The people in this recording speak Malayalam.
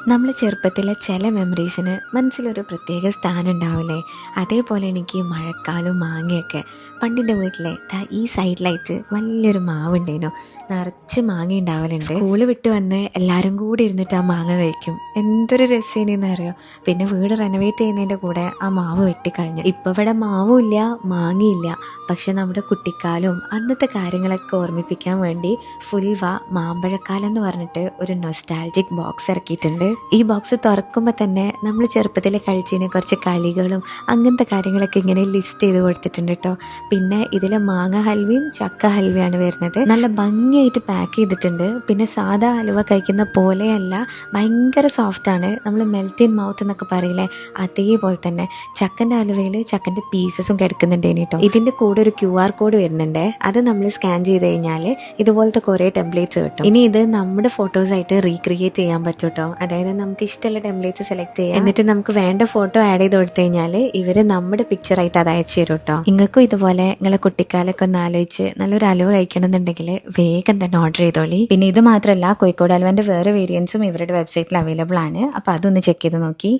നമ്മൾ ചെറുപ്പത്തിലെ ചില മെമ്മറീസിന് മനസ്സിലൊരു പ്രത്യേക സ്ഥാനം ഉണ്ടാവില്ലേ? അതേപോലെ എനിക്ക് മഴക്കാലവും മാങ്ങയൊക്കെ. പണ്ടിൻ്റെ വീട്ടിലെ ഈ സൈഡിലായിട്ട് വലിയൊരു മാവുണ്ടേനു, നിറച്ച് മാങ്ങ ഉണ്ടാവലുണ്ട്. സ്കൂള് വിട്ട് വന്ന് എല്ലാവരും കൂടി ഇരുന്നിട്ട് ആ മാങ്ങ കഴിക്കും. എന്തൊരു രസേനെന്ന് അറിയോ. പിന്നെ വീട് റെനോവേറ്റ് ചെയ്യുന്നതിൻ്റെ കൂടെ ആ മാവ് വെട്ടിക്കളഞ്ഞു. ഇപ്പം ഇവിടെ മാവും ഇല്ല, മാങ്ങയില്ല. പക്ഷെ നമ്മുടെ കുട്ടിക്കാലവും അന്നത്തെ കാര്യങ്ങളൊക്കെ ഓർമ്മിപ്പിക്കാൻ വേണ്ടി ഫുൽവ മാമ്പഴക്കാലം എന്ന് പറഞ്ഞിട്ട് ഒരു നൊസ്റ്റാൾജിക് ബോക്സ് ഇറക്കിയിട്ടുണ്ട്. ഈ ബോക്സ് തുറക്കുമ്പോൾ തന്നെ നമ്മൾ ചെറുപ്പത്തിൽ കഴിച്ചതിന് കുറച്ച് കളികളും അങ്ങനത്തെ കാര്യങ്ങളൊക്കെ ഇങ്ങനെ ലിസ്റ്റ് ചെയ്ത് കൊടുത്തിട്ടുണ്ട് കേട്ടോ. പിന്നെ ഇതിൽ മാങ്ങ ഹൽവയും ചക്ക ഹൽവയാണ് വരുന്നത്. നല്ല ഭംഗിയായിട്ട് പാക്ക് ചെയ്തിട്ടുണ്ട്. പിന്നെ സാധാ ഹലുവ കഴിക്കുന്ന പോലെയല്ല, ഭയങ്കര സോഫ്റ്റാണ്. നമ്മൾ മെൽറ്റ് ഇൻ മൗത്ത് എന്നൊക്കെ പറയില്ലേ, അതേപോലെ തന്നെ. ചക്കൻ്റെ ഹലുവയിൽ ചക്കൻ്റെ പീസസും കിടക്കുന്നുണ്ട് കേട്ടോ. ഇതിൻ്റെ കൂടെ ഒരു QR കോഡ് വരുന്നുണ്ട്. അത് നമ്മൾ സ്കാൻ ചെയ്ത് കഴിഞ്ഞാൽ ഇതുപോലത്തെ കുറേ ടെംപ്ലേറ്റ്സ് കിട്ടും. ഇനി ഇത് നമ്മുടെ ഫോട്ടോസായിട്ട് റീക്രിയേറ്റ് ചെയ്യാൻ പറ്റും കേട്ടോ. അതായത് നമുക്ക് ഇഷ്ടമുള്ള ടെംപ്ലേറ്റ്സ് സെലക്ട് ചെയ്യാം. എന്നിട്ട് നമുക്ക് വേണ്ട ഫോട്ടോ ആഡ് ചെയ്ത് കൊടുത്തു കഴിഞ്ഞാൽ ഇവര് നമ്മുടെ പിക്ചറായിട്ട് അത് അയച്ചു തരും കേട്ടോ. നിങ്ങൾക്കും ഇതുപോലെ നിങ്ങളെ കുട്ടിക്കാലൊക്കെ ഒന്ന് ആലോചിച്ച് നല്ലൊരു അലുവ കഴിക്കണം എന്നുണ്ടെങ്കിൽ വേഗം തന്നെ ഓർഡർ ചെയ്തോളി. പിന്നെ ഇത് മാത്രമല്ല, കോഴിക്കോട് അലുവൻ്റെ വേറെ വേരിയൻസും ഇവരുടെ വെബ്സൈറ്റിൽ അവൈലബിൾ ആണ്. അപ്പോൾ അതൊന്ന് ചെക്ക് ചെയ്ത് നോക്കി.